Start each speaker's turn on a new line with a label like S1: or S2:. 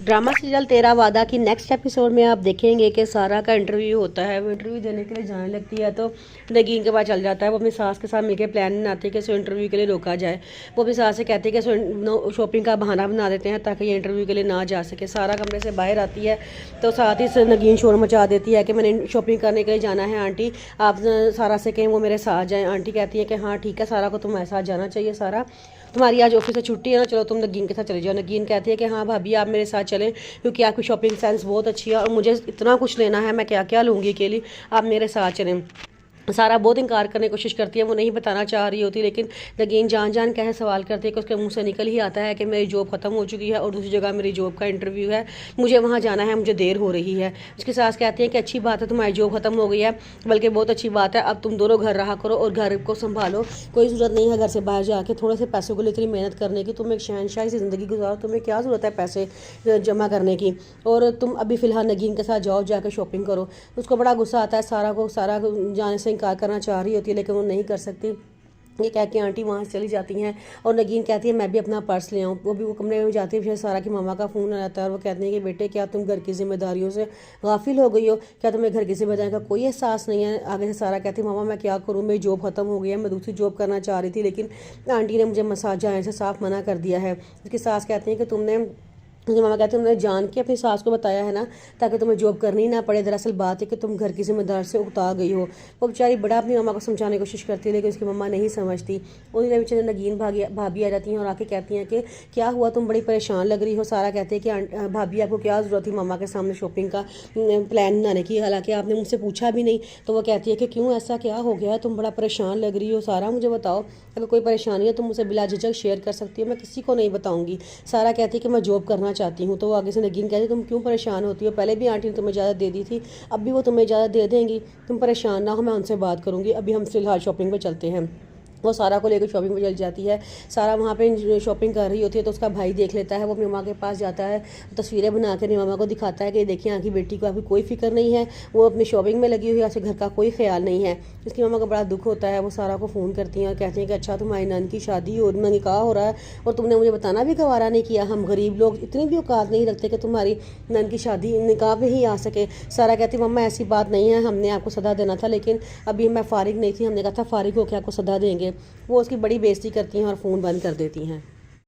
S1: Drama serial तेरा वादा की नेक्स्ट एपिसोड में आप देखेंगे कि सारा का इंटरव्यू होता है। वो इंटरव्यू देने के लिए जाने लगती है तो नगीन के पास चल जाता है। वो अपनी सास के साथ मिलकर प्लान बनाते हैं कि इसको इंटरव्यू के लिए रोका जाए। वो अपनी सास से कहती है कि इसको शॉपिंग का बहाना बना देते हैं ताकि ये इंटरव्यू के लिए ना जा सके। सारा कमरे से बाहर आती है तो साथ ही नगीन शोर मचा देती है कि मैंने शॉपिंग करने के लिए जाना है आंटी, आप सारा से कहें वो मेरे साथ जाएँ। आंटी कहती है कि हाँ ठीक है सारा को तुम्हारे साथ जाना चाहिए, सारा तुम्हारी आज ऑफिस से छुट्टी है ना, चलो तुम नगीन के साथ चले जाओ। नगीन कहती है कि हाँ भाभी आप मेरे साथ चलें क्योंकि आपकी शॉपिंग सेंस बहुत अच्छी है और मुझे इतना कुछ लेना है, मैं क्या क्या लूँगी के लिए, आप मेरे साथ चलें। सारा बहुत इनकार करने की कोशिश करती है, वो नहीं बताना चाह रही होती, लेकिन नगीन जान जान कह सवाल करती है कि उसके मुंह से निकल ही आता है कि मेरी जॉब ख़त्म हो चुकी है और दूसरी जगह मेरी जॉब का इंटरव्यू है, मुझे वहाँ जाना है, मुझे देर हो रही है। उसकी सास कहती है कि अच्छी बात है तुम्हारी जॉब ख़त्म हो गई है, बल्कि बहुत अच्छी बात है, अब तुम दोनों घर रहा करो और घर को संभालो, कोई ज़रूरत नहीं है घर से बाहर जाके थोड़े से पैसों को लेकर मेहनत करने की, तुम एक शहनशाही से ज़िंदगी गुजारो, तुम्हें क्या ज़रूरत है पैसे जमा करने की, और तुम अभी फ़िलहाल नगीन के साथ जाओ, जाकर शॉपिंग करो। उसको बड़ा गुस्सा आता है, सारा जाने से इनकार करना चाह रही होती है लेकिन वो नहीं कर सकती। ये कह के आंटी वहाँ से चली जाती हैं और नगीन कहती है मैं भी अपना पर्स ले आऊँ। वो कमरे में जाती है, फिर सारा की मामा का फ़ोन आ जाता है और वो कहते हैं कि बेटे क्या तुम घर की जिम्मेदारियों से गाफिल हो गई हो, क्या तुम्हें घर की जिम्मेदारी का कोई एहसास नहीं है। आगे से सारा कहती है मामा मैं क्या करूँ, मेरी जॉब ख़त्म हो गई है, मैं दूसरी जॉब करना चाह रही थी लेकिन आंटी ने मुझे मसाज जाने से साफ मना कर दिया है। उसकी सास कहती है कि तुमने, मुझे मामा कहते हैं उन्होंने जान के अपनी सास को बताया है ना ताकि तुम्हें जॉब करनी ना पड़े, दरअसल बात है कि तुम घर की जिम्मेदार से उकता गई हो। वो बेचारी बड़ा अपनी मामा को समझाने की कोशिश करती है लेकिन उसकी मम्मा नहीं समझती। उन्हीं बेचारे नगीन भाभी आ जाती हैं और आके कहती हैं कि क्या हुआ तुम बड़ी परेशान लग रही हो। सारा कहते हैं कि भाभी आपको क्या ज़रूरत थी मामा के सामने शॉपिंग का प्लान बनाने की, हालांकि आपने मुझसे पूछा भी नहीं। तो वो कहती है कि क्यों ऐसा क्या हो गया, तुम बड़ा परेशान लग रही हो। सारा मुझे बताओ अगर कोई परेशानी है तुम मुझसे बिला झिझक शेयर कर सकती हो, मैं किसी को नहीं बताऊँगी। सारा कहती है कि मैं जॉब करना चाहती हूँ। तो वो आगे से नगीन कहती है तुम क्यों परेशान होती हो, पहले भी आंटी ने तुम्हें इजाज़त दे दी थी, अब भी वो तुम्हें इजाज़त दे देंगी, तुम परेशान ना हो, मैं उनसे बात करूँगी, अभी हम फिलहाल शॉपिंग पे चलते हैं। वो सारा को लेकर शॉपिंग पे चल जाती है। सारा वहाँ पे शॉपिंग कर रही होती है तो उसका भाई देख लेता है, वो अपनी मामा के पास जाता है, तस्वीरें बना कर अपनी मामा को दिखाता है कि देखिए आपकी बेटी को अभी कोई फिक्र नहीं है, वो अपनी शॉपिंग में लगी हुई है, उसे घर का कोई ख्याल नहीं है। उसकी मामा को बड़ा दुख होता है। वो सारा को फ़ोन करती हैं और कहती हैं कि अच्छा तुम्हारी नन की शादी और निकाह हो रहा है और तुमने मुझे बताना भी गवारा नहीं किया, हम गरीब लोग इतनी भी औकात नहीं रखते कि तुम्हारी नन की शादी निकाह में ही आ सके। सारा कहती मम्मा ऐसी बात नहीं है, हमने आपको सदा देना था लेकिन अभी मैं फ़ारिग नहीं थी, हमने कहा था फ़ारिग होकर आपको सदा देंगे। वो उसकी बड़ी बेइज्जती करती हैं और फ़ोन बंद कर देती हैं।